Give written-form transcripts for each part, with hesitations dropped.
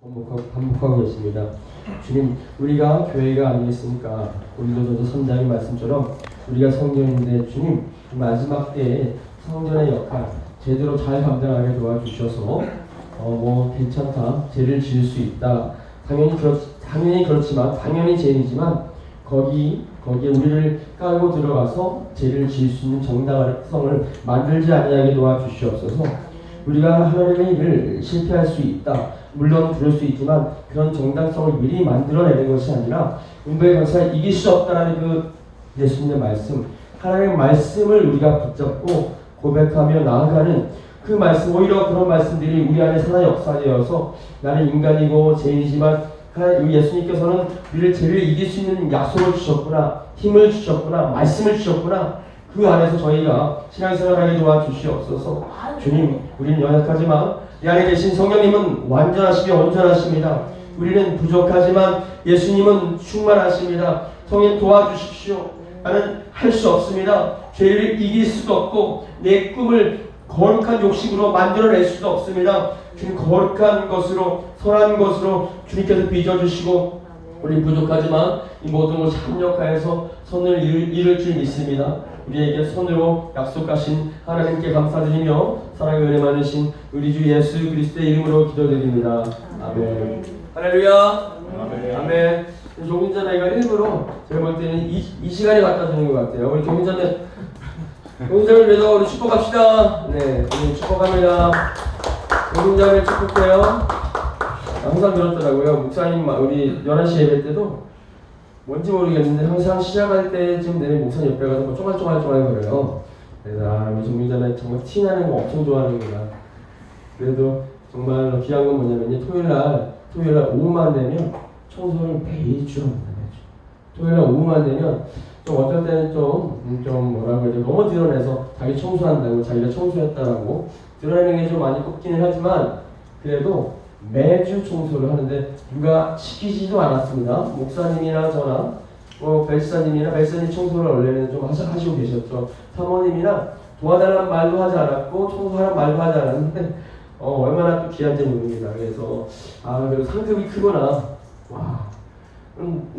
반복하고 계십니다. 주님, 우리가 교회가 아니겠습니까? 고린도전서 3장의 말씀처럼 우리가 성전인데 주님, 마지막 때에 성전의 역할 제대로 잘 감당하게 도와주셔서 괜찮다, 죄를 지을 수 있다. 당연히 그렇지만, 당연히 죄이지만 거기에 우리를 깔고 들어가서 죄를 지을 수 있는 정당한 성을 만들지 아니하게 도와주시옵소서. 우리가 하나님의 일을 실패할 수 있다. 물론 그럴 수 있지만 그런 정당성을 미리 만들어내는 것이 아니라 운명의 강사가 이길 수 없다는 그 예수님의 말씀, 하나님의 말씀을 우리가 붙잡고 고백하며 나아가는 그 말씀, 오히려 그런 말씀들이 우리 안에 살아 역사되어서 나는 인간이고 죄인이지만 예수님께서는 우리를 죄를 이길 수 있는 약속을 주셨구나, 힘을 주셨구나, 말씀을 주셨구나. 그 안에서 저희가 신앙생활하게 도와주시옵소서. 주님, 우리는 연약하지만 이 안에 계신 성령님은 완전하시며 온전하십니다. 우리는 부족하지만 예수님은 충만하십니다. 성령 도와주십시오. 나는 할 수 없습니다. 죄를 이길 수도 없고 내 꿈을 거룩한 욕심으로 만들어낼 수도 없습니다. 주님, 거룩한 것으로, 선한 것으로 주님께서 빚어주시고 우리 부족하지만 이 모든 것을 합력하여서 선을 이룰 줄 믿습니다. 우리에게 선으로 약속하신 하나님께 감사드리며 사랑의 은혜 많으신 우리 주 예수 그리스도의 이름으로 기도드립니다. 아멘. 할렐루야. 아멘. 조금 전에 내가 일부러 제가 볼 때는 이 시간에 갖다 주는 것 같아요. 우리 조금 전에 동생을 위해서 우리 축복합시다. 네, 우리 축복합니다. 동생자매 축복해요. 항상 그렇더라고요. 목사님 우리 11시 예배 때도 뭔지 모르겠는데 항상 시작할 때쯤 되면 목사님 옆에 가서 뭐 쪼갈쪼갈거려요. 그래서 우리 정민자는 정말 티나는 거 엄청 좋아하는구나. 그래도 정말 귀한 건 뭐냐면요. 토요일날 오후만 되면 청소를 매주 합니다. 토요일날 오후만 되면 좀 어떨 때는 좀 뭐라고 해야 돼, 너무 드러내서 자기 청소한다고, 자기가 청소했다라고 드러내는 게 좀 많이 꼽기는 하지만 그래도 매주 청소를 하는데 누가 시키지도 않았습니다. 목사님이나 저나 벨사님 청소를 원래는 좀 하시고 계셨죠. 사모님이나 도와달라는 말도 하지 않았고 청소하라는 말도 하지 않았는데 얼마나 또 귀한지 모릅니다. 그래서 그래도 상급이 크구나. 와.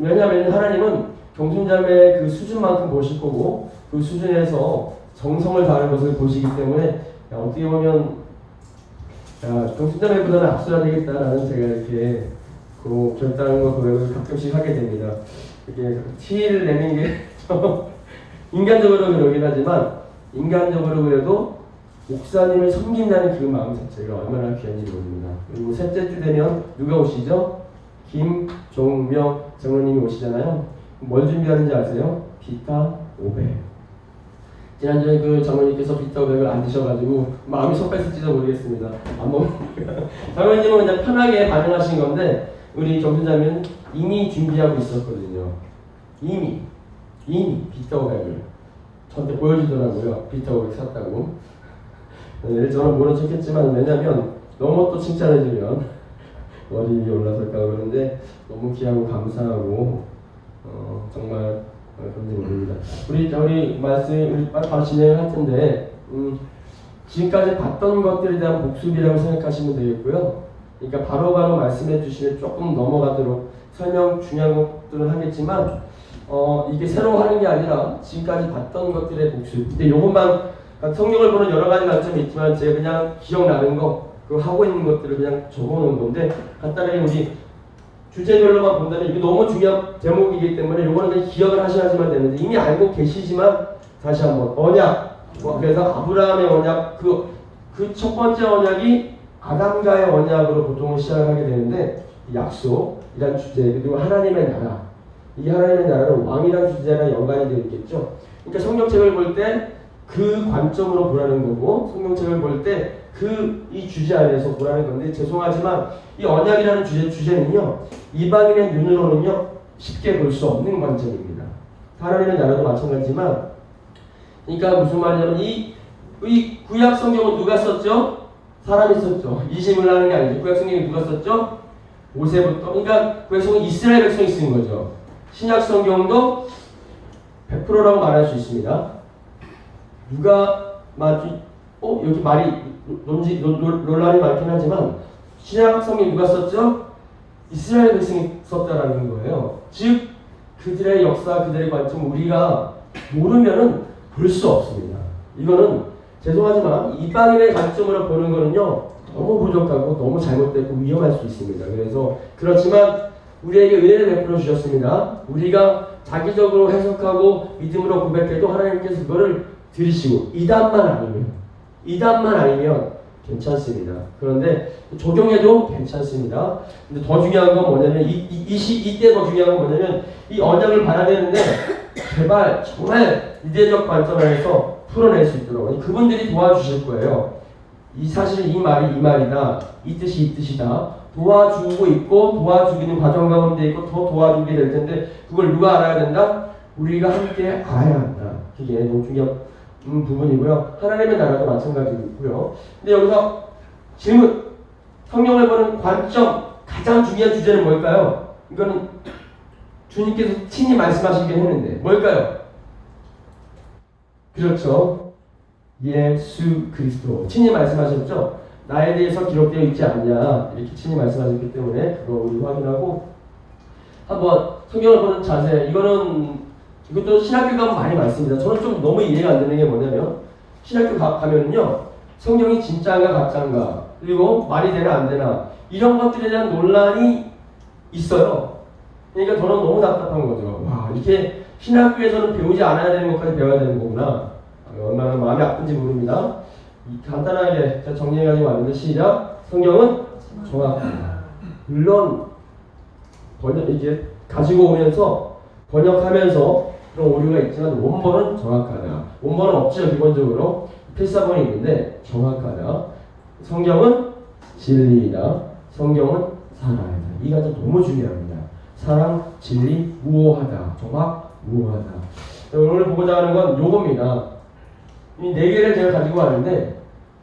왜냐하면 하나님은 경순자매의 그 수준만큼 보실 거고 그 수준에서 정성을 다하는 것을 보시기 때문에 어떻게 보면 경순자매보다는 앞서야 되겠다라는 제가 이렇게 그 결단과 고백을 가끔씩 하게 됩니다. 이렇게 티를 내는 게 인간적으로 그러긴 하지만 인간적으로 그래도 목사님을 섬긴다는 그 마음 자체가 얼마나 귀한지 모릅니다. 그리고 셋째 주 되면 누가 오시죠? 김종명 장로님이 오시잖아요. 뭘 준비하는지 아세요? 비타 500. 지난주에 그 장로님께서 비타 500을 안 드셔가지고 마음이 섭했을지도 모르겠습니다. 안 먹으니까. 장로님은 그냥 편하게 반응하신 건데 우리 경순자매는 이미 준비하고 있었거든요. 이미 비타 500을 저한테 보여주더라고요. 비타 500 샀다고. 네, 저는 모른 척했지만 왜냐면 너무 또 칭찬해주면 머리 위에 올라설까 그러는데 너무 귀하고 감사하고 정말 그런지 모릅니다. 우리 말씀 바로 진행을 할 텐데 지금까지 봤던 것들에 대한 복습이라고 생각하시면 되겠고요. 그러니까 바로바로 말씀해 주시면 조금 넘어가도록 설명 중요한 것들은 하겠지만 이게 새로 하는 게 아니라 지금까지 봤던 것들의 복습. 근데 요것만 성경을 보는 여러 가지 관점이 있지만 제가 그냥 기억나는 거 그 하고 있는 것들을 그냥 적어놓은 건데 간단하게 우리 주제별로만 본다면 이게 너무 중요한 제목이기 때문에 요거는 그냥 기억을 하셔야지만 되는데 이미 알고 계시지만 다시 한번 언약. 그래서 아브라함의 언약 그 첫 번째 언약이 아담과의 언약으로 보통 시작을 하게 되는데 약속이란 주제 그리고 하나님의 나라 이 하나님의 나라는 왕이란 주제랑 연관이 되어 있겠죠. 그러니까 성경책을 볼 때 그 관점으로 보라는 거고 성경책을 볼 때 이 주제 안에서 보라는 건데 죄송하지만 이 언약이라는 주제는요 이방인의 눈으로는요 쉽게 볼 수 없는 관점입니다. 하나님의 나라도 마찬가지지만 그러니까 무슨 말이냐면 이 구약 성경은 누가 썼죠? 사람이 썼죠. 이심을 하는 게 아니죠. 구약 성경이 누가 썼죠? 모세부터. 그러니까 구약 성경 이스라엘 백성이 쓴 거죠. 신약 성경도 100%라고 말할 수 있습니다. 누가 여기 말이 논란이 많긴 하지만 신약 성경 누가 썼죠? 이스라엘 백성이 썼다라는 거예요. 즉 그들의 역사, 그들의 관점 우리가 모르면은 볼 수 없습니다. 이거는 죄송하지만 이방인의 관점으로 보는 거는요 너무 부족하고 너무 잘못되고 위험할 수 있습니다. 그래서 그렇지만 우리에게 은혜를 베풀어 주셨습니다. 우리가 자기적으로 해석하고 믿음으로 고백해도 하나님께서 그거를 들으시고 이단만 아니면 괜찮습니다. 그런데 적용해도 괜찮습니다. 근데 더 중요한 건 뭐냐면 이때 더 중요한 건 뭐냐면 이 언약을 받아내는데 제발 정말 이데적 관점에서 풀어낼 수 있도록 그분들이 도와주실 거예요. 사실 이 말이 이 말이다. 이 뜻이 이 뜻이다. 도와주고 있고 도와주기는 과정 가운데 있고 더 도와주게 될 텐데 그걸 누가 알아야 된다? 우리가 함께 알아야 한다. 그게 너무 중요한 부분이고요. 하나님의 나라도 마찬가지고요. 근데 여기서 질문, 성경을 보는 관점, 가장 중요한 주제는 뭘까요? 이거는 주님께서 친히 말씀하시긴 했는데 뭘까요? 그렇죠. 예수 그리스도 친히 말씀하셨죠. 나에 대해서 기록되어 있지 않냐 이렇게 친히 말씀하셨기 때문에 그거 우리 확인하고 한번 성경을 보는 자세 이것도 신학교 가면 많이 많습니다. 저는 좀 너무 이해가 안 되는 게 뭐냐면 신학교 가면은요 성경이 진짜인가 가짜인가 그리고 말이 되나 안 되나 이런 것들에 대한 논란이 있어요. 그러니까 저는 너무 답답한 거죠. 와 이렇게 신학교에서는 배우지 않아야 되는 것까지 배워야 되는 거구나. 얼마나 마음이 아픈지 모릅니다. 간단하게 제가 정리해가지고 왔는데 시작. 성경은 정확합니다. 물론 이게 가지고 오면서 번역하면서 그런 오류가 있지만 원본은 정확하다. 원본은 없죠. 기본적으로 필사본이 있는데 정확하다. 성경은 진리이다. 성경은 사랑이다. 이 가지 너무 중요합니다. 사랑, 진리, 무오하다. 정확, 무오하다. 오늘 보고자 하는 건 요겁니다. 이 네 개를 제가 가지고 왔는데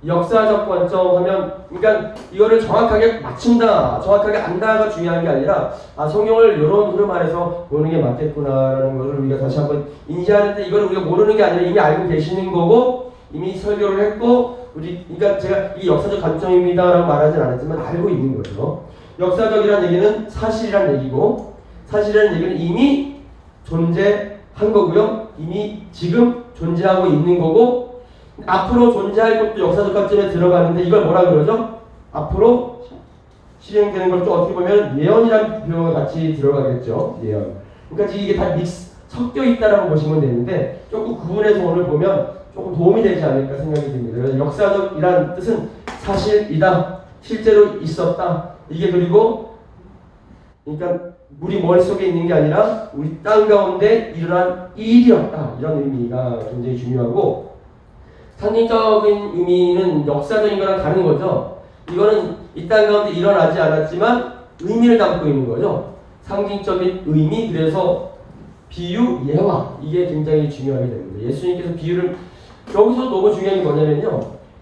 역사적 관점 하면 그러니까 이거를 정확하게 맞춘다, 정확하게 안다가 중요한 게 아니라 성경을 이런 흐름 안에서 보는 게 맞겠구나라는 것을 우리가 다시 한번 인지하는데 이걸 우리가 모르는 게 아니라 이미 알고 계시는 거고 이미 설교를 했고 그러니까 제가 이 역사적 관점입니다라고 말하진 않았지만 알고 있는 거죠. 역사적이라는 얘기는 사실이라는 얘기고 사실이라는 얘기는 이미 존재한 거고요. 이미 지금 존재하고 있는 거고 앞으로 존재할 것도 역사적 관점에 들어가는데 이걸 뭐라 그러죠? 앞으로 실행되는 걸 또 어떻게 보면 예언이라는 표현과 같이 들어가겠죠. 예언. 그러니까 이게 다 섞여 있다라고 보시면 되는데 조금 구분해서 오늘 보면 조금 도움이 되지 않을까 생각이 듭니다. 그래서 역사적이라는 뜻은 사실이다. 실제로 있었다. 이게 그리고 그러니까 우리 머릿속에 있는 게 아니라 우리 땅 가운데 일어난 일이었다. 이런 의미가 굉장히 중요하고 상징적인 의미는 역사적인 거랑 다른 거죠. 이거는 이 땅 가운데 일어나지 않았지만 의미를 담고 있는 거죠. 상징적인 의미, 그래서 비유, 예화 이게 굉장히 중요하게 됩니다. 예수님께서 비유를 여기서 너무 중요한 게 뭐냐면요.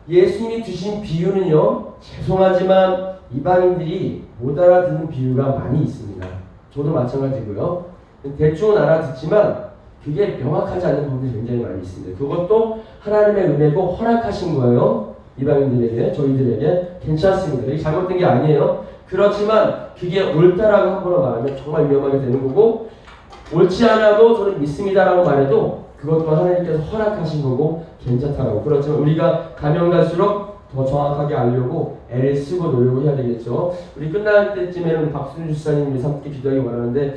예수님이 주신 비유는요. 죄송하지만 이방인들이 못 알아듣는 비유가 많이 있습니다. 저도 마찬가지고요. 대충은 알아듣지만 그게 명확하지 않은 부분이 굉장히 많이 있습니다. 그것도 하나님의 은혜고 허락하신 거예요. 이방인들에게, 저희들에게 괜찮습니다. 이게 잘못된 게 아니에요. 그렇지만 그게 옳다라고 함부로 말하면 정말 위험하게 되는 거고 옳지 않아도 저는 믿습니다라고 말해도 그것도 하나님께서 허락하신 거고 괜찮다라고. 그렇지만 우리가 가면 갈수록 더 정확하게 알려고 애를 쓰고 노력을 해야 되겠죠. 우리 끝날 때쯤에는 박순주 주사님이 함께 기도하기 원하는데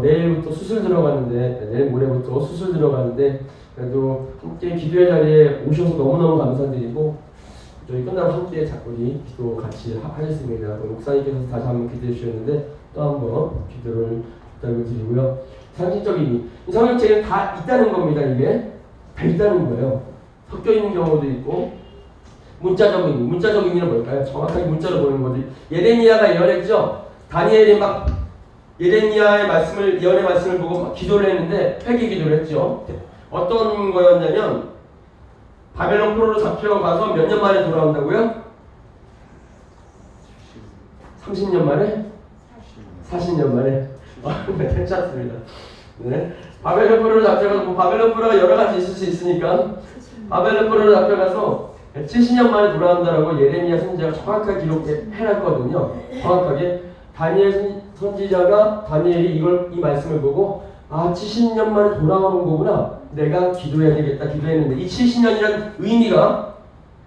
내일부터 수술 들어가는데 내일 모레부터 수술 들어가는데 그래도 함께 기도의 자리에 오셔서 너무너무 감사드리고 저희 끝나고 함께 우리 기도 같이 하겠습니다. 목사님께서 다시 한번 기도해 주셨는데 또 한번 기도를 부탁을 드리고요. 상징적인 의미. 이 성경책에 다 있다는 겁니다. 이게 다 있다는 거예요. 섞여 있는 경우도 있고 문자적 의미. 문자적 의미는 뭘까요? 정확하게 문자로 보는 거지. 예레미야가 예언했죠. 다니엘이 막 예레미야의 말씀을 예언의 말씀을 보고 막 기도를 했는데 회개 기도를 했죠. 어떤 거였냐면 바벨론 포로로 잡혀가서 몇 년 만에 돌아온다고요? 30년 만에? 40년 만에? 괜찮습니다. 네. 바벨론 포로로 잡혀가서 바벨론 포로가 여러 가지 있을 수 있으니까 바벨론 포로로 잡혀가서 70년 만에 돌아온다라고 예레미야 선지자가 정확하게 기록해놨거든요. 정확하게 다니엘 선지자가 다니엘이 이 말씀을 보고 70년 만에 돌아오는 거구나. 내가 기도해야 되겠다 기도했는데 이 70년이라는 의미가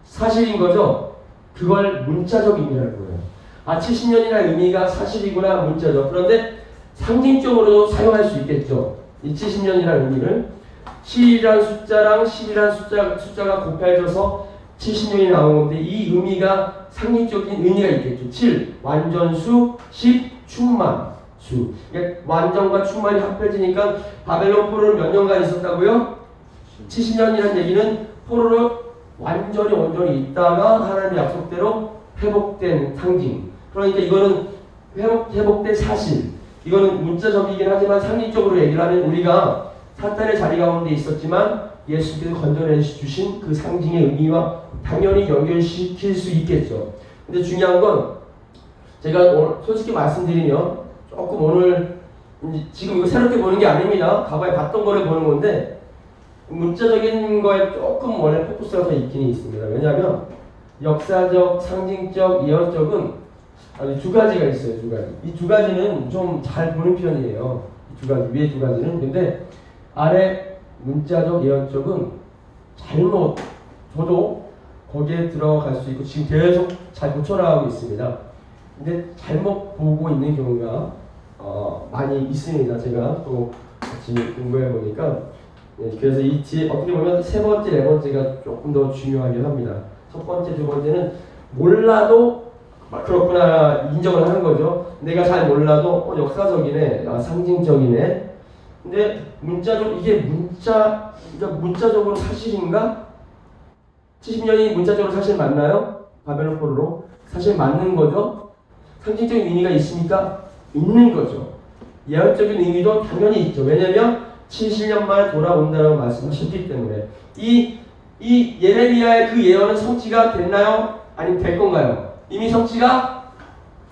사실인 거죠. 그걸 문자적 의미라는 거예요. 70년이라는 의미가 사실이구나 문자적. 그런데 상징적으로도 사용할 수 있겠죠. 이 70년이라는 의미를 7이라는 숫자랑 10이라는 숫자가 곱해져서 70년이 나온 건데 이 의미가 상징적인 의미가 있겠죠. 7 완전수, 10 충만수. 그러니까 완전과 충만이 합해지니까 바벨론 포로를 몇 년간 있었다고요? 70년이라는 얘기는 포로를 온전히 있다가 하나님의 약속대로 회복된 상징. 그러니까 이거는 회복된 사실. 이거는 문자적이긴 하지만 상징적으로 얘기를 하면 우리가 사탄의 자리 가운데 있었지만 예수께서 건져내 주신 그 상징의 의미와 당연히 연결시킬 수 있겠죠. 근데 중요한 건 제가 솔직히 말씀드리면 조금 오늘 지금 이거 새롭게 보는 게 아닙니다. 과거에 봤던 거를 보는 건데 문자적인 거에 조금 원래 포커스가 더 있긴 있습니다. 왜냐하면 역사적, 상징적, 예언적은 두 가지가 있어요. 두 가지. 이 두 가지는 좀 잘 보는 편이에요. 이 두 가지, 위에 두 가지는. 근데 아래 문자적, 예언적은 잘못, 저도 거기에 들어갈 수 있고 지금 계속 잘 고쳐나가고 있습니다. 근데 잘못 보고 있는 경우가 많이 있습니다. 제가 또 같이 공부해 보니까. 그래서 이 뒤에 어떻게 보면 세 번째, 네 번째가 조금 더 중요하긴 합니다. 첫 번째, 두 번째는 몰라도 그렇구나 인정을 하는 거죠. 내가 잘 몰라도 역사적이네, 상징적이네. 근데 이게 문자적으로 사실인가? 70년이 문자적으로 사실 맞나요? 바벨론 포로로 사실 맞는 거죠. 상징적인 의미가 있습니까? 있는 거죠. 예언적인 의미도 당연히 있죠. 왜냐하면 70년 만에 돌아온다라고 말씀하셨기 때문에 이 예레미야의 그 예언은 성취가 됐나요? 아니면 될 건가요? 이미 성취가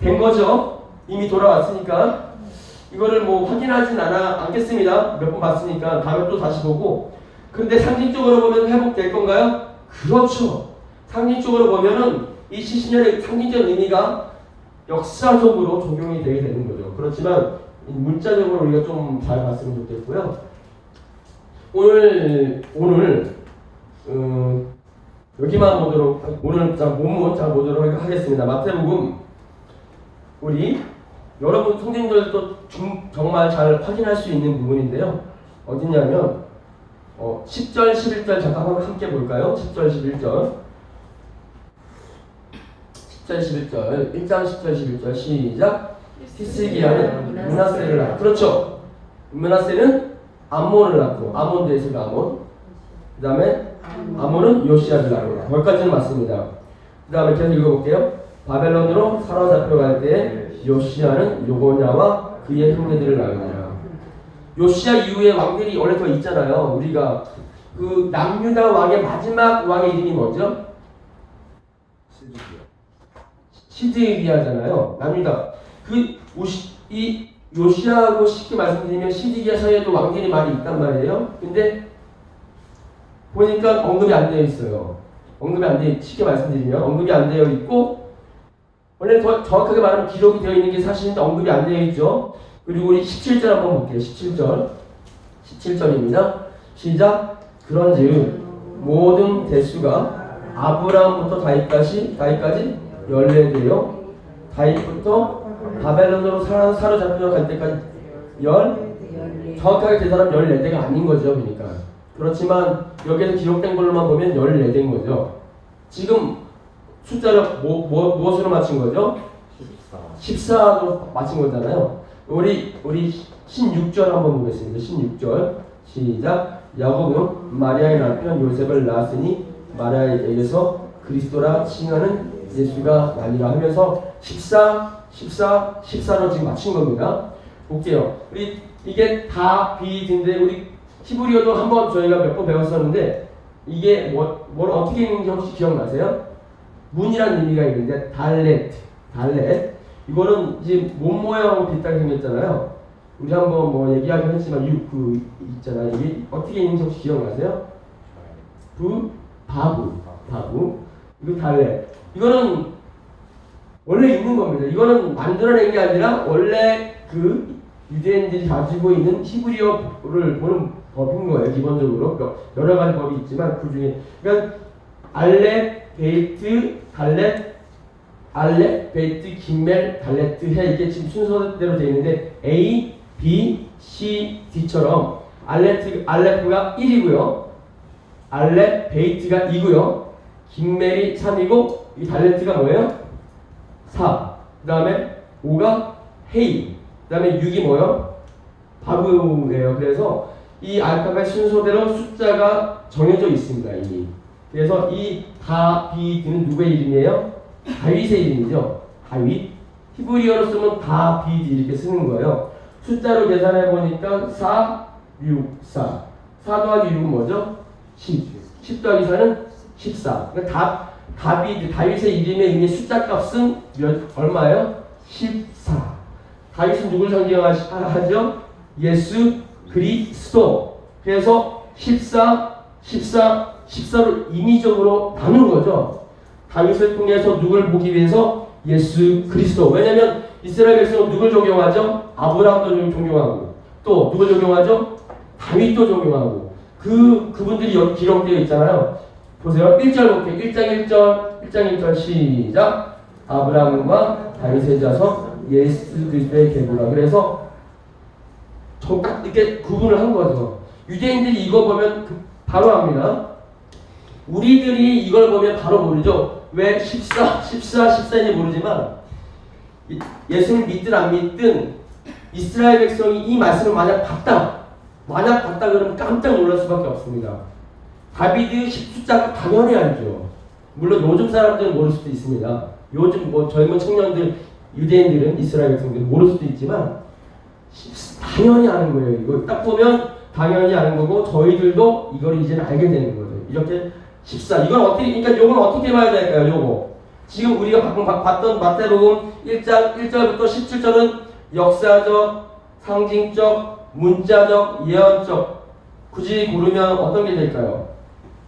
된 거죠. 이미 돌아왔으니까 이거를 뭐 확인하진 않겠습니다. 몇 번 봤으니까 다음에 또 다시 보고. 근데 상징적으로 보면 회복될 건가요? 그렇죠. 상징적으로 보면은 이 70년의 상징적 의미가 역사적으로 적용이 되게 되는 거죠. 그렇지만 문자적으로 우리가 좀 잘 봤으면 좋겠고요. 오늘 여기만 보도록 오늘 본문 잘 보도록 하겠습니다. 마태복음 우리 여러분 성경들도 정말 잘 확인할 수 있는 부분인데요. 어디냐면 10절 11절 잠깐 함께 볼까요? 10절 11절 10절 11절 1장 10절 11절 시작. 히스기야는 므낫세를 낳고 그렇죠. 므낫세는 암몬을 낳고 암몬 대에서 암몬 그 다음에 아몬은 요시야를 낳고 거기까지는 맞습니다. 그 다음에 계속 읽어볼게요. 바벨론으로 사로잡혀갈 때 요시야는 요고냐와 그의 형제들을 낳으니라. 요시야 이후에 왕들이 원래 더 있잖아요. 우리가 그 남유다 왕의 마지막 왕의 이름이 뭐죠? 시드기야잖아요. 남유다. 이 요시야하고 쉽게 말씀드리면 시드기야 사이에도 왕들이 많이 있단 말이에요. 근데 보니까 언급이 안 되어 있어요. 쉽게 말씀드리면 언급이 안 되어 있고, 원래 더 정확하게 말하면 기록이 되어 있는 게 사실인데 언급이 안 되어 있죠. 그리고 우리 17절 한번 볼게요. 17절입니다. 시작. 그런즉 모든 대수가 아브라함부터 다윗까지 14대요. 다윗부터 바벨론으로 사로잡혀 갈 때까지 정확하게 그 사람 14대가 아닌 거죠. 그러니까. 그렇지만 여기에서 기록된 걸로만 보면 14대인 거죠. 지금 숫자를 무엇으로 맞춘 거죠? 14로 맞춘 거잖아요. 우리 16절 한번 보겠습니다. 16절 시작. 야곱은 마리아의 남편 요셉을 낳았으니 마리아에게서 그리스도라 칭하는 예수가 나니라 하면서 14로 지금 맞춘 겁니다. 볼게요. 이게 다 비인데 우리 히브리어도 한번 저희가 몇 번 배웠었는데 이게 뭘 어떻게 읽는지 혹시 기억나세요? 문이라는 의미가 있는데 달렛 이거는 이제 몸 모양하고 비슷하게 생겼잖아요. 우리 한번 뭐 얘기하긴 했지만 있잖아요. 이게 어떻게 읽는지 혹시 기억나세요? 바부 이거 달렛. 이거는 원래 있는 겁니다. 이거는 만들어낸 게 아니라 원래 그 유대인들이 가지고 있는 히브리어를 보는 법인 거예요. 기본적으로 그러니까 여러 가지 법이 있지만 그 중에 그러니까 알렙, 베이트, 달렛, 알렙, 베이트, 김멜, 달레트, 해 이게 지금 순서대로 되어 있는데 A, B, C, D처럼 알렙가 1이고요. 알렙, 베이트가 2고요. 김멜이 3이고 이 달레트가 뭐예요? 4. 그 다음에 5가 헤이. 그 다음에 6이 뭐예요? 바브예요. 그래서 이 알파벳 순서대로 숫자가 정해져 있습니다. 이미. 그래서 이 다비드는 누구의 이름이에요? 다윗의 이름이죠. 다윗. 히브리어로 쓰면 다비드 이렇게 쓰는 거예요. 숫자로 계산해 보니까 4, 6, 4. 4 더하기 6은 뭐죠? 10. 10 더하기 4는 14. 그러니까 다비드, 다윗의 이름의 의미 숫자 값은 얼마예요? 14. 다윗은 누굴 상징하죠? 예수 그리스도. 그래서 14, 14로 임의적으로 나눈 거죠. 다윗을 통해서 누굴 보기 위해서 예수 그리스도. 왜냐면 이스라엘 백성은 누굴 존경하죠? 아브라함도 존경하고 또 누굴 존경하죠? 다윗도 존경하고 그분들이 여기 기록되어 있잖아요. 보세요. 1절 볼게요. 1장 1절 시작. 아브라함과 다윗의 자손 예수 그리스도의 계보라. 그래서 이렇게 구분을 한 거죠. 유대인들이 이거 보면 바로 압니다. 우리들이 이걸 보면 바로 모르죠. 왜 14인지 모르지만 예수를 믿든 안 믿든 이스라엘 백성이 이 말씀을 만약 봤다 그러면 깜짝 놀랄 수밖에 없습니다. 다비드 숫자가 당연히 알죠. 물론 요즘 사람들은 모를 수도 있습니다. 요즘 뭐 젊은 청년들, 유대인들은 이스라엘 백성들은 모를 수도 있지만 당연히 아는 거예요. 이거 딱 보면 당연히 아는 거고 저희들도 이걸 이제는 알게 되는 거죠. 이렇게 14. 이건 어떻게, 그러니까 요건 어떻게 봐야 될까요? 요거. 지금 우리가 방금 봤던 마태복음 1장 1절부터 17절은 역사적, 상징적, 문자적, 예언적. 굳이 고르면 어떤 게 될까요?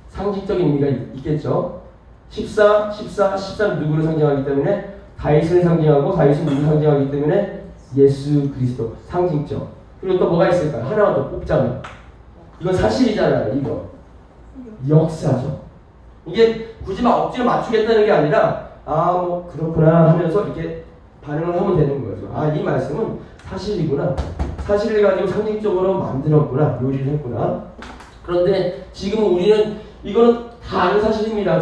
상징적인 의미가 있겠죠. 14는 누구를 상징하기 때문에 다윗을 상징하고 다윗은 누구를 상징하기 때문에 예수 그리스도 상징적. 그리고 또 뭐가 있을까요? 하나만 더 뽑자면 이건 사실이잖아요. 이거 역사죠. 이게 굳이 막 억지로 맞추겠다는 게 아니라 뭐 그렇구나 하면서 이렇게 반응을 하면 되는 거죠. 이 말씀은 사실이구나. 사실을 가지고 상징적으로 만들었구나. 요리를 했구나. 그런데 지금은 우리는 이거는 다 아는 사실입니다.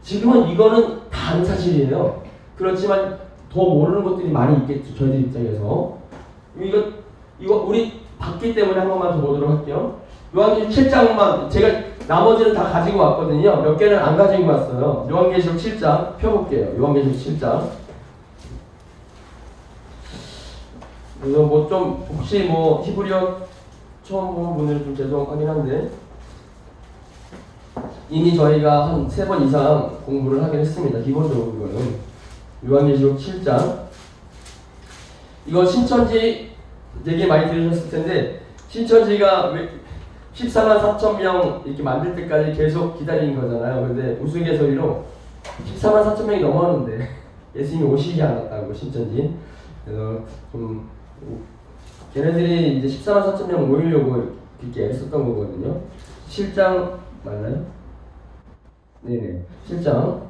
지금은 이거는 다 아는 사실이에요. 그렇지만 더 모르는 것들이 많이 있겠죠. 저희들 입장에서. 이거 우리 봤기 때문에 한 번만 더 보도록 할게요. 요한계시록 7장만 제가 나머지는 다 가지고 왔거든요. 몇 개는 안 가지고 왔어요. 요한계시록 7장 펴볼게요. 요한계시록 7장. 그래서 뭐 좀 혹시 뭐 히브리어 처음 보는 분들은 좀 죄송하긴 한데 이미 저희가 한 3번 이상 공부를 하긴 했습니다. 기본적으로 이거는 요한계시록 7장. 이거 신천지 되게 많이 들으셨을 텐데 신천지가 14만 4천 명 이렇게 만들 때까지 계속 기다린 거잖아요. 근데 우스갯소리로 14만 4천 명이 넘었는데 예수님이 오시지 않았다고 신천지. 그래서 좀 걔네들이 이제 14만 4천 명 모이려고 이렇게 애썼던 거거든요. 7장 맞나요? 네네. 7장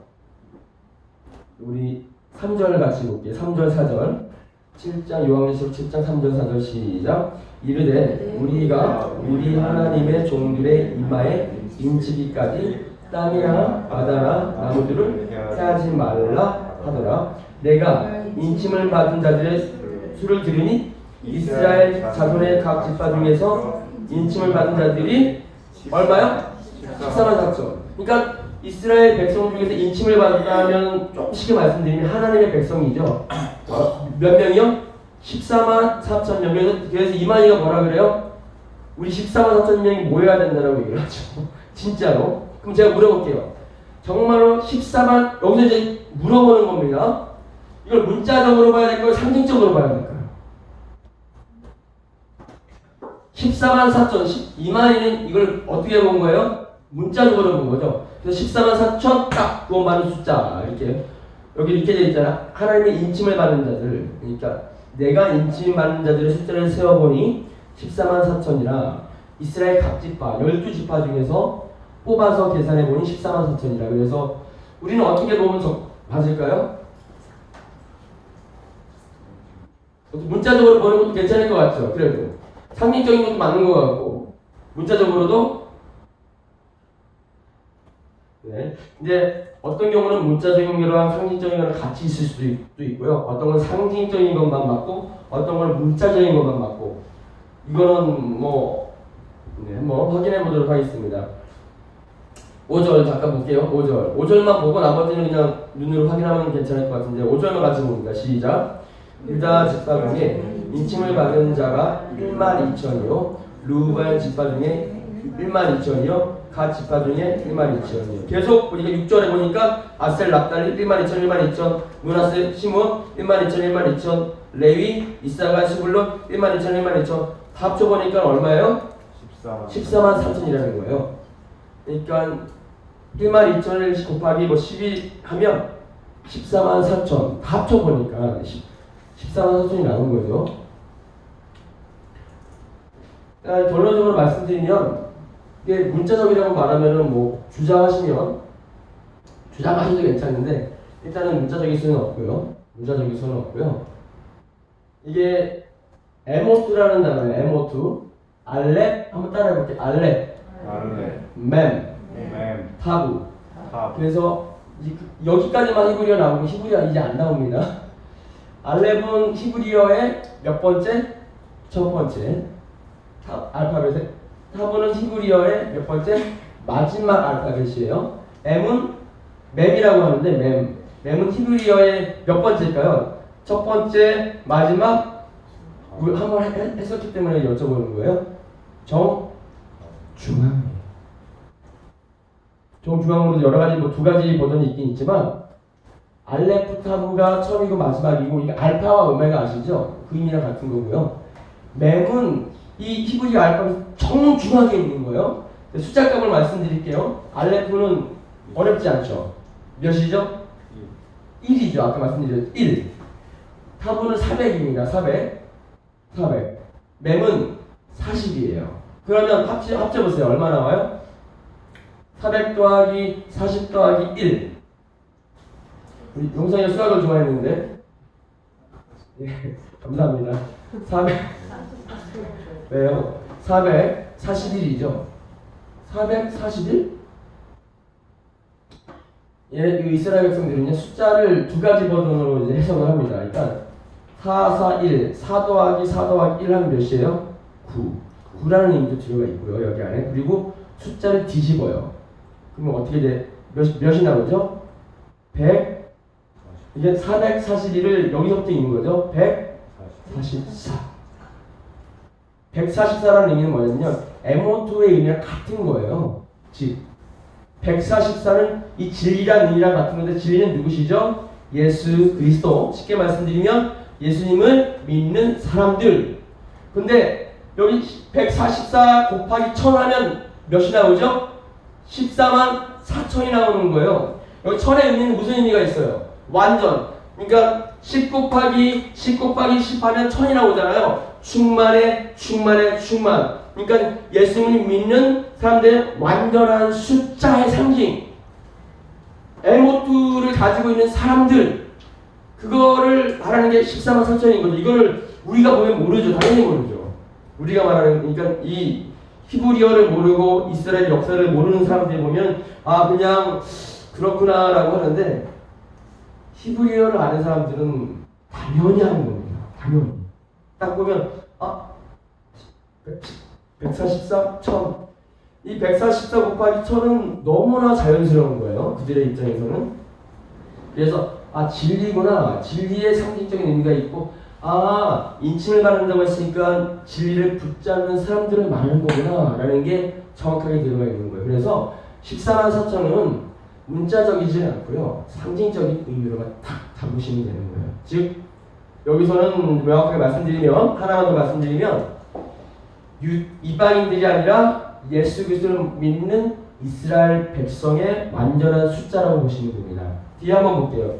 우리 3절 같이 볼게요. 3절 4절 7장 요한계시록 7장 3절 4절 시작. 이르되 우리가 우리 하나님의 종들의 이마에 인치기까지 땅이나 바다나 나무들을 해하지 말라 하더라. 내가 인침을 받은 자들의 수를 들으니 이스라엘 자손의 각 지파 중에서 인침을 받은 자들이 얼마요? 14만 4천. 그러니까 이스라엘 백성 중에서 인침을 받았다면 좀 쉽게 말씀드리면 하나님의 백성이죠. 몇 명이요? 14만 4천 명. 그래서 이만희가 뭐라 그래요? 우리 14만 4천 명이 모여야 된다라고 얘기를 하죠. 진짜로. 그럼 제가 물어볼게요. 정말로 14만, 여기서 이제 물어보는 겁니다. 이걸 문자적으로 봐야 될까요? 상징적으로 봐야 될까요? 14만 4천, 2만이는 이걸 어떻게 본 거예요? 문자적으로 본 거죠. 그래서 14만 4천 딱 그거 많은 숫자 이렇게. 여기 이렇게 되어 있잖아. 하나님의 인침을 받는 자들. 그러니까 내가 인침 받는 자들의 숫자를 세어보니 14만 4천이라 이스라엘 각 지파 12지파 중에서 뽑아서 계산해보니 14만 4천이라. 그래서 우리는 어떻게 보면 맞을까요? 문자적으로 보는 것도 괜찮을 것 같죠. 그래도 상징적인 것도 맞는 것 같고 문자적으로도 네. 근데 어떤 경우는 문자적인 거랑 상징적인 거랑 같이 있을 수도 있고요. 어떤 건 상징적인 것만 맞고 어떤 건 문자적인 것만 맞고 이거는 한번 확인해 보도록 하겠습니다. 5절 잠깐 볼게요. 5절만 보고 나머지는 그냥 눈으로 확인하면 괜찮을 것 같은데 5절만 같이 봅니다. 시작. 유다 지파 중에 인침을 받은 자가 1만 2천이요 루벤 지파 중에 1만 2천이요 갓 지파 중에 1만 2천이요. 계속 우리가 6절에 보니까 아셀, 납달리 1만 2천, 1만 2천, 문하세, 시몬 1만 2천, 1만 2천, 레위, 이사가, 스불론 1만 2천, 1만 2천 다 합쳐보니까 얼마예요? 14만 4천이라는 거예요. 그러니까 1만 2천을 곱하기 12 하면 14만 4천 다 합쳐보니까 14만 4천이 나온 거죠. 결론적으로 말씀드리면 이게 문자적이라고 말하면은 주장하셔도 괜찮은데 일단은 문자적일 수는 없고요. 이게 에모트라는 단어예요. 에모트. 알렙 한번 따라해볼게요. 알렙. 맴. 타부. 그래서 여기까지만 히브리어 나오고 히브리어 이제 안 나옵니다. 알렙은 히브리어의 몇 번째? 첫 번째. 알파벳에. 타부는 히브리어의 몇 번째? 마지막 알파벳이에요. 맴은 맴이라고 하는데 맴은 히브리어의 몇 번째일까요? 첫 번째, 마지막. 한번 했었기 때문에 여쭤보는 거예요. 정중앙으로 여러 가지 두 가지 버전이 있긴 있지만 알레프 타부가 처음이고 마지막이고 이게 알파와 오메가 아시죠? 그 의미랑 같은 거고요. 맴은 이 히브리 알파벳 정중앙에 있는 거예요. 숫자값을 말씀드릴게요. 알레프는 어렵지 않죠? 몇이죠? 1이죠. 아까 말씀드렸죠. 1. 타부는 400입니다. 400. 맴은 40이에요. 그러면 합쳐보세요. 얼마 나와요? 400 더하기 40 더하기 1. 우리 용상이 수학을 좋아했는데 감사합니다. 400 왜요? 441이죠. 441? 이스라엘 백성들은요 숫자를 두 가지 버전으로 이제 해석을 합니다. 그러니까 4, 4, 1, 4 더하기 4 더하기 1 하면 몇이에요? 9. 9라는 의미도 들어가 있고요 여기 안에. 그리고 숫자를 뒤집어요. 그러면 어떻게 돼? 몇이 나오죠? 100. 이게 441을 여기서부터 있는 거죠. 144. 144라는 의미는 뭐냐면요. 에모토의 의미랑 같은 거예요. 즉 144는 이 진리란 의미랑 같은 건데 진리는 누구시죠? 예수 그리스도. 쉽게 말씀드리면 예수님을 믿는 사람들. 근데 여기 144 곱하기 1000 하면 몇이 나오죠? 14만 4천이 나오는 거예요. 여기 1000의 의미는 무슨 의미가 있어요? 완전. 그러니까 10 곱하기 10 하면 1000이 나오잖아요. 충만. 그러니까 예수님을 믿는 사람들의 완전한 숫자의 상징. 에모투를 가지고 있는 사람들. 그거를 말하는 게 14만 4천인 거죠. 이거를 우리가 보면 모르죠. 당연히 모르죠. 우리가 말하는, 그러니까 이 히브리어를 모르고 이스라엘 역사를 모르는 사람들이 보면 그냥 그렇구나라고 하는데 히브리어를 아는 사람들은 당연히 하는 겁니다. 당연히. 딱 보면 144, 1000. 이 144 곱하기 1000은 너무나 자연스러운 거예요. 그들의 입장에서는. 그래서 진리구나. 진리의 상징적인 의미가 있고 인침을 받는다고 했으니까 진리를 붙잡는 사람들을 말하는 거구나 라는 게 정확하게 들어가 있는 거예요. 그래서 14만 4천은 문자적이지 않고요. 상징적인 의미로만 딱 보시면 되는 거예요. 즉 여기서는 명확하게 말씀드리면 하나만 더 말씀드리면 이방인들이 아니라 예수 그리스도를 믿는 이스라엘 백성의 완전한 숫자라고 보시면 됩니다. 뒤에 한번 볼게요.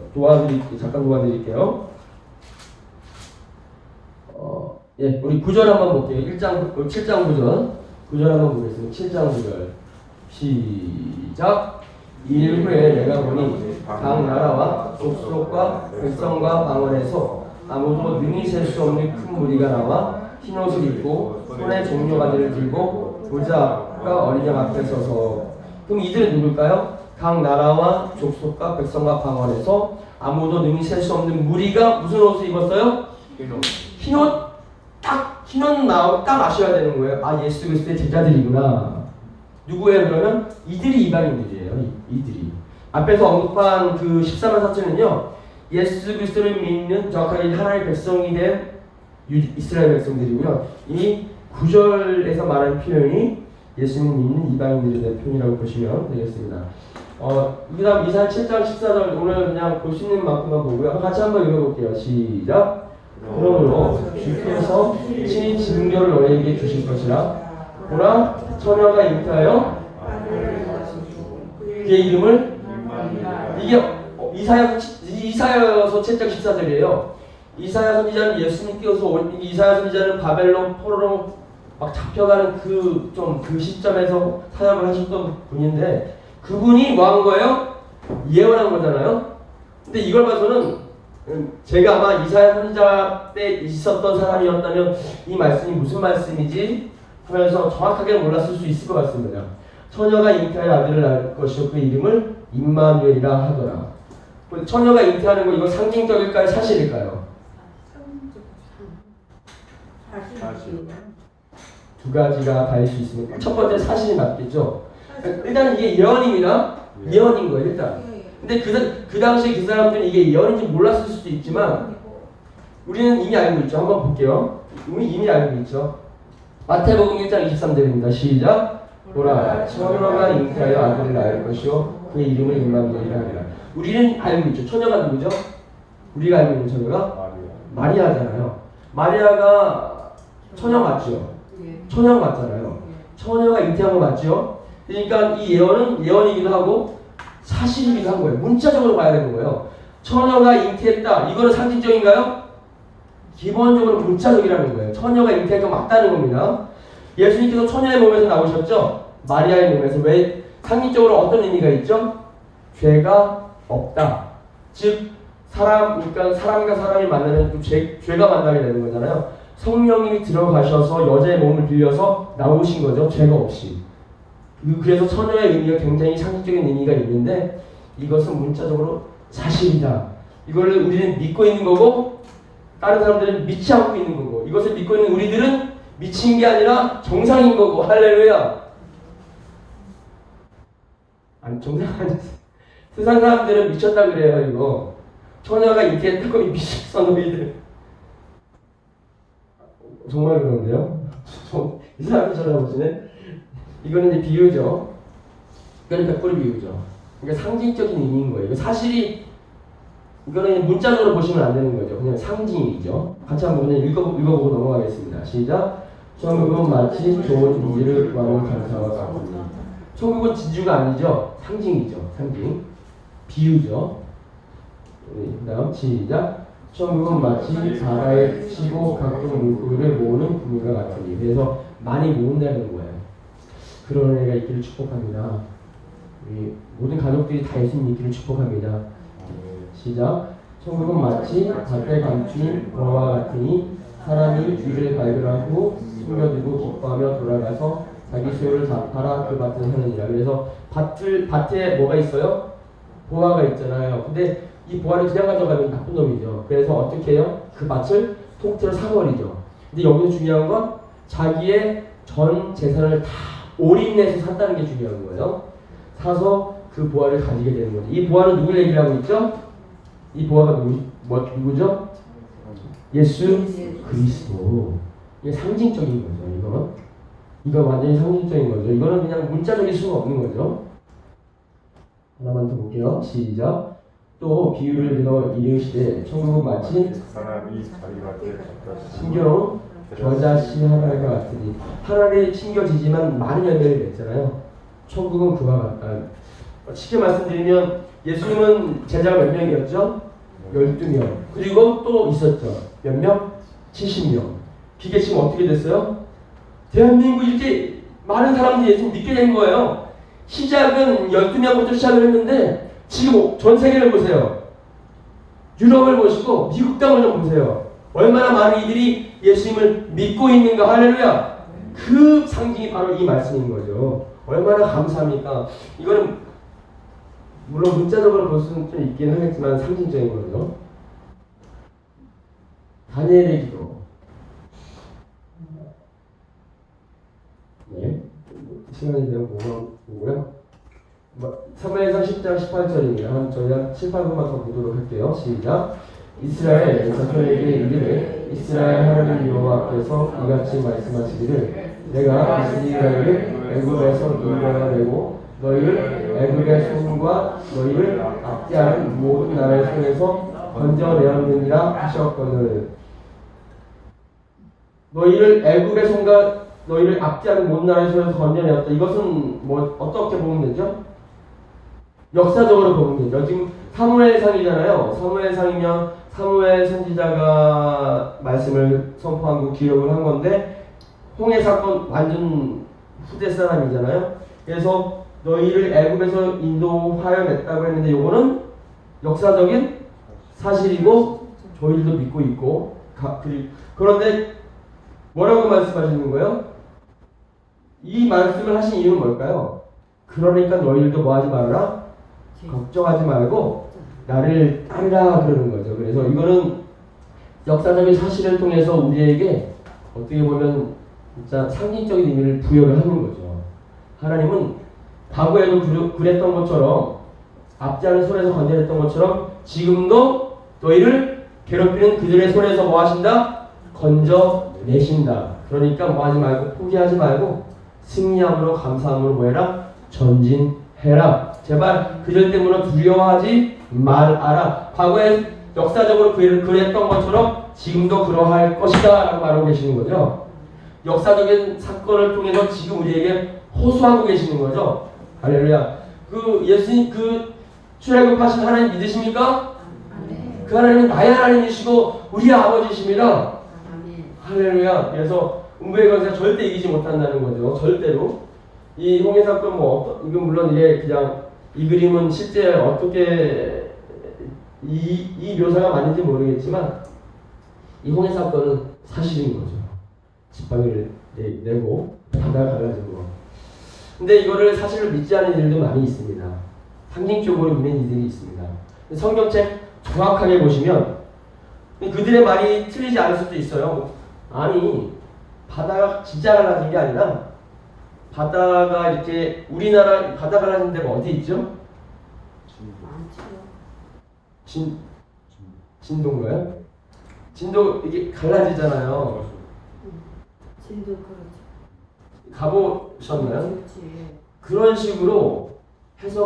잠깐 도와드릴게요. 예, 우리 구절 한번 볼게요. 7장 9절. 구절 한번 보겠습니다. 7장 9절. 시작. 이일 후에 내가 보니 각 나라와 족속과 백성과 방언에서 아무도 능히 셀 수 없는 큰 무리가 나와 흰 옷을 입고 손에 종려가지를 들고 보좌과 어린 양 앞에 서서. 그럼 이들은 누굴까요? 각 나라와 족속과 백성과 방언에서 아무도 능히 셀 수 없는 무리가 무슨 옷을 입었어요? 흰 옷. 딱 흰 옷 딱 아셔야 되는 거예요. 아, 예수 그리스도의 제자들이구나. 누구예요? 그러면 이들이 이방인들이에요. 이들이. 앞에서 언급한 그 14만 4천은요. 예수 그리스도를 믿는 정확하게 하나님의 백성이 된 이스라엘 백성들이고요. 이 9절에서 말하는 표현이 예수님 믿는 이방인들에 대한 표현이라고 보시면 되겠습니다. 그 다음 이사야 7장 14절 오늘 그냥 볼 수 있는 만큼만 보고요. 같이 한번 읽어볼게요. 시작. 그러므로 주께서 친히 징조를 너희에게 주실 것이라. 보라, 처녀가 잉태하여 그의 이름을 이게 이사야서 7장 14절이에요. 이사야 선지자는 예수님께서 이사야 선지자는 바벨론 포로로 막 잡혀가는 그 시점에서 사역을 하셨던 분인데 그분이 뭐 한 거예요? 예언한 거잖아요. 근데 이걸 봐서는 제가 아마 이사야 선지자 때 있었던 사람이었다면 이 말씀이 무슨 말씀이지 하면서 정확하게 몰랐을 수 있을 것 같습니다. 처녀가 잉태하여 아들을 낳을 것이요 그 이름을 임마누엘이라 하더라. 처녀가 잉태하는 거 이거 상징적일까요? 사실일까요? 두 가지가 다일 수 있습니다. 첫 번째 사실이 맞겠죠. 일단 이게 예언입니다. 예언인 거예요 일단. 근데 그 당시에 그 사람들은 이게 예언인지 몰랐을 수도 있지만 우리는 이미 알고 있죠. 한번 볼게요. 우리 이미 알고 있죠. 마태복음 1장 23절입니다. 시작. 보라, 처녀가 잉태하여 아들을 낳을 것이요 그의 이름을 임마누엘이라 하리라. 우리는 알고 있죠. 처녀가 누구죠? 우리가 알고 있는 처녀가 마리아잖아요. 마리아가 처녀 맞죠? 처녀 맞잖아요. 처녀가 잉태한 거 맞죠? 그러니까 이 예언은 예언이기도 하고 사실이기도 한 거예요. 문자적으로 봐야 되는 거예요. 처녀가 잉태했다. 이거는 상징적인가요? 기본적으로 문자적이라는 거예요. 처녀가 잉태한 거 맞다는 겁니다. 예수님께서 처녀의 몸에서 나오셨죠? 마리아의 몸에서. 왜? 상징적으로 어떤 의미가 있죠? 죄가 없다. 즉 그러니까 사람과 사람이 만나면 죄가 만나게 되는 거잖아요. 성령님이 들어가셔서 여자의 몸을 빌려서 나오신 거죠. 죄가 없이. 그래서 처녀의 의미가 굉장히 상징적인 의미가 있는데 이것은 문자적으로 사실이다. 이걸 우리는 믿고 있는 거고 다른 사람들은 믿지 않고 있는 거고 이것을 믿고 있는 우리들은 미친 게 아니라 정상인 거고. 할렐루야. 아니 정상 아니 세상 사람들은 미쳤다 그래요. 이거 처녀가 잉태했다고 미쳤어 너희들. 정말 그런데요? 이 사람이 쳐다보시네. 이거는 이제 비유죠. 이거는 100% 비유죠. 그러니까 상징적인 의미인 거예요. 사실이 이거는 문자적으로 보시면 안 되는 거죠. 그냥 상징이죠. 같이 한번 그냥 읽어보고 넘어가겠습니다. 시작. 천국은 마치 좋은 진주를 구하는 강사와 같으니. 천국은 진주가 아니죠. 상징이죠. 상징. 비유죠. 그 다음 시작. 천국은 마치 바다에 치고 각종 물고기를 모으는 구미가 같으니. 그래서 많이 모은다는 거예요. 그런 애가 있기를 축복합니다. 우리 모든 가족들이 다 예수님 있기를 축복합니다. 시작. 천국은 마치 밭에 감춘 벌과 같으니 사람이 쥐를 발견하고 숨겨두고 기뻐하며 돌아가서 자기 소유를 다 팔아 그 밭을 사느니라. 그래서 밭에 뭐가 있어요? 보화가 있잖아요. 근데 이 보화를 그냥 가져가면 나쁜 놈이죠. 그래서 어떻게 해요? 그 밭을 통째로 사버리죠. 근데 여기서 중요한 건 자기의 전 재산을 다 올인해서 샀다는 게 중요한 거예요. 사서 그 보화를 가지게 되는 거죠. 이 보화는 누굴 얘기를 하고 있죠? 이 보화가 누구죠? 예수 그리스도. 이게 상징적인 거죠. 이거 완전히 상징적인 거죠. 이거는 그냥 문자적일 수가 없는 거죠. 하나만 더 볼게요. 시작. 또 비유를 들어 이르시되 천국은 마치 사람이 자기가 신겨놓은 겨자씨 하나가 같으니. 하나를 신겨지지만 많은 열매를 맺잖아요. 천국은 그와 같다. 쉽게 말씀드리면 예수님은 제자가 몇 명이었죠? 12명. 그리고 또 있었죠. 몇 명? 70명. 그게 지금 어떻게 됐어요? 대한민국 이렇게 많은 사람들이 예수님 믿게 된 거예요. 시작은 12명부터 시작을 했는데 지금 전 세계를 보세요. 유럽을 보시고 미국 땅을 좀 보세요. 얼마나 많은 이들이 예수님을 믿고 있는가. 할렐루야. 그 상징이 바로 이 말씀인 거죠. 얼마나 감사합니까? 이거는 물론 문자적으로 볼 수는 좀 있긴 하겠지만 상징적인 거죠. 다니엘의 기도. 네. 시간이 되면 보고요. 사무엘상 10장 18절입니다. 저희가 7, 8분만 더 보도록 할게요. 시작. 이스라엘 자손에게 이르되 이스라엘 하나님 여호와께서 이같이 말씀하시기를 내가 이스라엘을 애굽에서 인도하내고 너희를 애굽의 손과 너희를 압제하는 모든 나라의 손에서 건져내었느니라 하셨거늘. 너희를 애굽의 손과 너희를 압제하는 모든 나라의 손에서 건져내었다. 이것은 뭐 어떻게 보면 되죠? 역사적으로 보면 되죠. 지금 사무엘상이잖아요. 사무엘상이면 사무엘 선지자가 말씀을 선포하고 기록을 한 건데 홍해 사건 완전 후대 사람이잖아요. 그래서 너희를 애굽에서 인도하여 냈다고 했는데 요거는 역사적인 사실이고 저희들도 믿고 있고 그런데 뭐라고 말씀하시는 거예요? 이 말씀을 하신 이유는 뭘까요? 그러니까 너희들도 뭐 하지 말아라? 걱정하지 말고 나를 따르라 그러는 거죠. 그래서 이거는 역사적인 사실을 통해서 우리에게 어떻게 보면 진짜 상징적인 의미를 부여를 하는 거죠. 하나님은 과거에도 그랬던 것처럼 압제하는 손에서 건져냈던 것처럼 지금도 너희를 괴롭히는 그들의 손에서 뭐 하신다? 건져내신다. 그러니까 뭐 하지 말고 포기하지 말고 승리함으로 감사함으로 뭐 해라? 전진해라. 제발 그들 때문에 두려워하지 말아라. 과거에 역사적으로 그랬던 것처럼 지금도 그러할 것이다 라고 말하고 계시는 거죠. 역사적인 사건을 통해서 지금 우리에게 호소하고 계시는 거죠. 할렐루야. 그 예수님 그 출애굽하신 하나님 믿으십니까? 아멘. 그 하나님은 나의 하나님이시고 우리의 아버지십니다. 아멘. 할렐루야. 그래서 음부의 권세가 절대 이기지 못한다는 거죠. 절대로. 이 홍해 사건 이건 물론 이게 그냥 이 그림은 실제 어떻게 이 묘사가 맞는지 모르겠지만 이 홍해 사건은 사실인 거죠. 지팡이를 내고 바다가 갈라진 거. 근데 이거를 사실로 믿지 않는 이들도 많이 있습니다. 상징적으로 믿는 이들이 있습니다. 성경책 정확하게 보시면 그들의 말이 틀리지 않을 수도 있어요. 아니 바다가 진짜 갈라진 게 아니라 바다가 이렇게 우리나라 바다 갈라진 데가 어디 있죠? 진도인가요? 진도 이게 갈라지잖아요. 진도 그렇지. 가보셨나요? 그렇지. 그런 식으로 해서